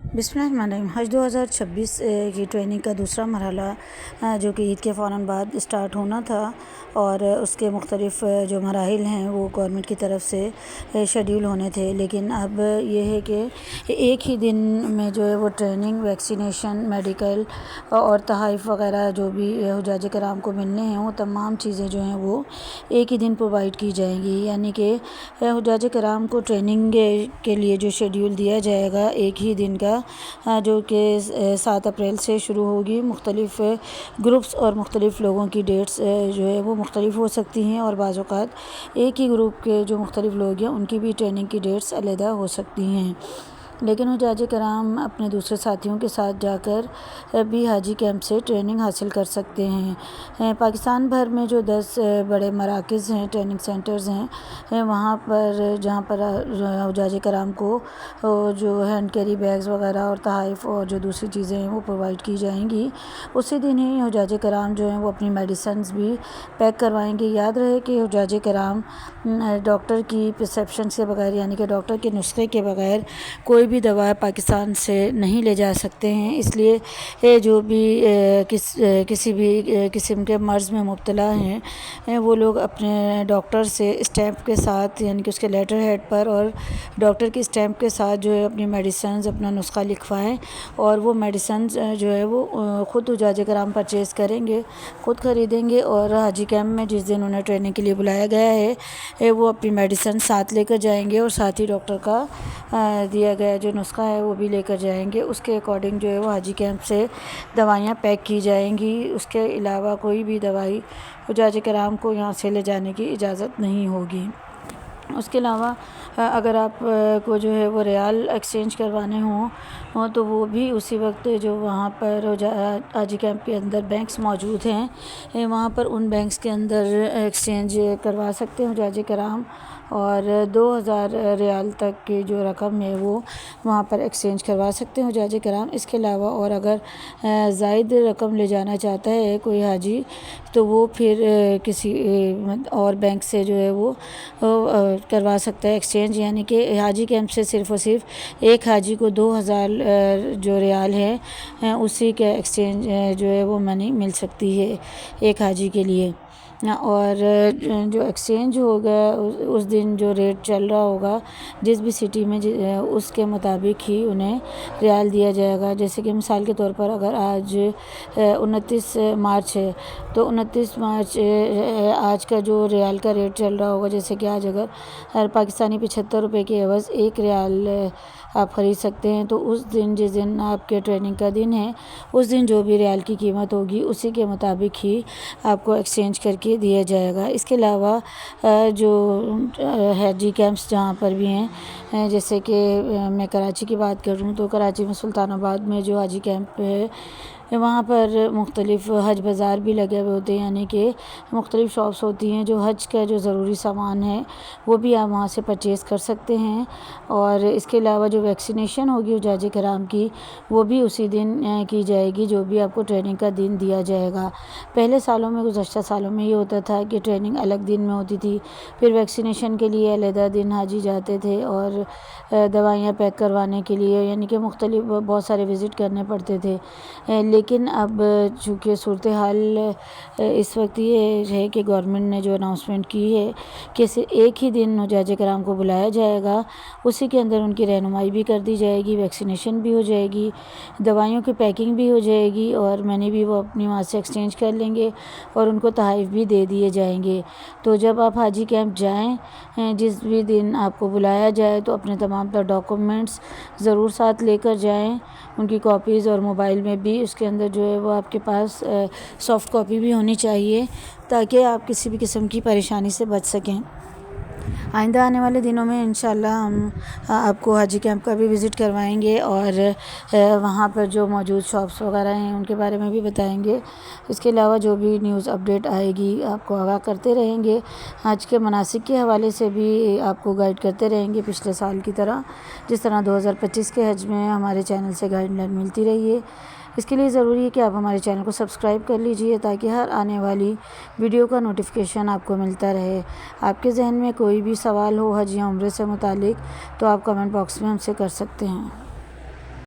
बिस्मिल्लाहिर्रहमानिर्रहीम। हज 2026 की ट्रेनिंग का दूसरा मरहला जो कि ईद के फ़ौरन बाद स्टार्ट होना था और उसके मुख्तलिफ़ जो मराहिल हैं वो गवर्नमेंट की तरफ से शेड्यूल होने थे, लेकिन अब ये है कि एक ही दिन में जो है वो ट्रेनिंग, वैक्सीनेशन, मेडिकल और तहाइफ़ वगैरह जो भी हुज्जाज कराम को मिलने हैं वो तमाम चीज़ें जो हैं वो एक ही दिन प्रोवाइड की जाएंगी। यानी कि हुज्जाज कराम को ट्रेनिंग के लिए जो शेड्यूल दिया जाएगा एक ही दिन का, जो कि 7 अप्रैल से शुरू होगी। मुख्तलिफ़ ग्रुप्स और मुख्तलिफ़ लोगों की डेट्स जो है वो मुख्तलिफ़ हो सकती हैं और बाज़ औक़ात एक ही ग्रुप के जो मुख्तलिफ़ लोग हैं उनकी भी ट्रेनिंग की डेट्स अलहदा हो सकती हैं। लेकिन हुज्जाज कराम अपने दूसरे साथियों के साथ जाकर भी हाजी कैंप से ट्रेनिंग हासिल कर सकते हैं। पाकिस्तान भर में जो 10 बड़े मराकज़ हैं, ट्रेनिंग सेंटर्स हैं, वहाँ पर जहाँ पर हुज्जाज कराम को जो हैंड कैरी बैग्स वगैरह और तहाइफ़ और जो दूसरी चीज़ें हैं वो प्रोवाइड की जाएंगी। उसी दिन ही हुज्जाज कराम जो हैं वो अपनी मेडिसिन्स भी पैक करवाएंगे। याद रहे कि हुज्जाज कराम डॉक्टर की प्रिस्क्रिप्शन के बगैर, यानी कि डॉक्टर के नुस्खे के बगैर कोई भी दवा पाकिस्तान से नहीं ले जा सकते हैं। इसलिए जो भी किसी भी किस्म के मर्ज़ में मुब्तला हैं वो लोग अपने डॉक्टर से स्टैम्प के साथ, यानी कि उसके लेटर हेड पर और डॉक्टर की स्टैम्प के साथ जो है अपनी मेडिसिन्स, अपना नुस्खा लिखवाएं और वो मेडिसिन्स जो है वो ख़ुद हुज्जाज कराम परचेज़ करेंगे, ख़ुद ख़रीदेंगे और हाजी कैंप में जिस दिन उन्हें ट्रेनिंग के लिए बुलाया गया है वो अपनी मेडिसिन साथ लेकर जाएंगे और साथ ही डॉक्टर का दिया गया जो नुस्खा है वो भी लेकर जाएंगे। उसके अकॉर्डिंग जो है वो हाजी कैंप से दवाइयाँ पैक की जाएंगी। उसके अलावा कोई भी दवाई हुज्जाज कराम को यहाँ से ले जाने की इजाज़त नहीं होगी। उसके अलावा अगर आप को जो है वो रियाल एक्सचेंज करवाने हों तो वो भी उसी वक्त जो वहाँ पर हाजी कैंप के अंदर बैंक्स मौजूद हैं वहाँ पर उन बैंक्स के अंदर एक्सचेंज करवा सकते हैं हुज्जाज कराम और 2000 रियाल तक की जो रकम है वो वहाँ पर एक्सचेंज करवा सकते हैं हुज्जाज कराम। इसके अलावा और अगर ज़ायद रकम ले जाना चाहता है कोई हाजी तो वो फिर किसी और बैंक से जो है वो करवा सकता है एक्सचेंज, यानी कि हाजी कैंप से सिर्फ़ और सिर्फ एक हाजी को 2000 जो रियाल है उसी के एक्सचेंज जो है वो मनी मिल सकती है एक हाजी के लिए। और जो एक्सचेंज होगा उस दिन जो रेट चल रहा होगा जिस भी सिटी में उसके मुताबिक ही उन्हें रियाल दिया जाएगा। जैसे कि मिसाल के तौर पर अगर आज 29 मार्च है तो 29 मार्च आज का जो रियाल का रेट चल रहा होगा, जैसे कि आज अगर हर पाकिस्तानी 75 रुपये के एवज़ 1 रियाल आप ख़रीद सकते हैं, तो उस दिन जिस दिन आपके ट्रेनिंग का दिन है उस दिन जो भी रियाल की कीमत होगी उसी के मुताबिक ही आपको एक्सचेंज करके दिया जाएगा। इसके अलावा जो हाजी कैंप्स जहाँ पर भी हैं, जैसे कि मैं कराची की बात करूँ तो कराची में सुल्तानाबाद में जो हाजी कैंप है वहाँ पर मुख्तलिफ़ हज बाज़ार भी लगे हुए होते हैं, यानी कि मुख्तलिफ़ शॉप्स होती हैं जो हज का जो ज़रूरी सामान है वो भी आप वहाँ से परचेज़ कर सकते हैं। और इसके अलावा जो वैक्सीनेशन होगी हुज्जाज कराम की वो भी उसी दिन की जाएगी जो भी आपको ट्रेनिंग का दिन दिया जाएगा। पहले सालों में, गुज़श्ता सालों में ये होता था कि ट्रेनिंग अलग दिन में होती थी, फिर वैक्सीनेशन के लिए अलहदा दिन हाजी जाते थे और दवाइयाँ पैक करवाने के लिए, यानी कि मुख्तलिफ़ बहुत सारे विज़िट करने पड़ते थे। लेकिन अब चूँकि सूरत हाल इस वक्त ये है कि गवर्नमेंट ने जो अनाउंसमेंट की है कि एक ही दिन हुज्जाज कराम को बुलाया जाएगा, उसी के अंदर उनकी रहनुमाई भी कर दी जाएगी, वैक्सीनेशन भी हो जाएगी, दवाइयों की पैकिंग भी हो जाएगी और मनी भी वो अपनी वहाँ से एक्सचेंज कर लेंगे और उनको तहाइफ़ भी दे दिए जाएंगे। तो जब आप हाजी कैंप जाएँ, जिस भी दिन आपको बुलाया जाए, तो अपने तमाम तर डॉक्यूमेंट्स ज़रूर साथ लेकर जाएँ, उनकी कॉपीज़, और मोबाइल में भी उसके अंदर जो है वो आपके पास सॉफ़्ट कॉपी भी होनी चाहिए ताकि आप किसी भी किस्म की परेशानी से बच सकें। आइंदा आने वाले दिनों में इंशाअल्लाह हम आपको हाजी कैंप का भी विज़िट करवाएंगे और वहाँ पर जो मौजूद शॉप्स वगैरह हैं उनके बारे में भी बताएंगे। इसके अलावा जो भी न्यूज़ अपडेट आएगी आपको आगाह करते रहेंगे। हज के मनासिक के हवाले से भी आपको गाइड करते रहेंगे पिछले साल की तरह, जिस तरह 2025 के हज में हमारे चैनल से गाइडलाइन मिलती रही है। इसके लिए ज़रूरी है कि आप हमारे चैनल को सब्सक्राइब कर लीजिए ताकि हर आने वाली वीडियो का नोटिफिकेशन आपको मिलता रहे। आपके जहन में कोई भी सवाल हो हज या उम्रे से मुतालिक तो आप कमेंट बॉक्स में हमसे कर सकते हैं।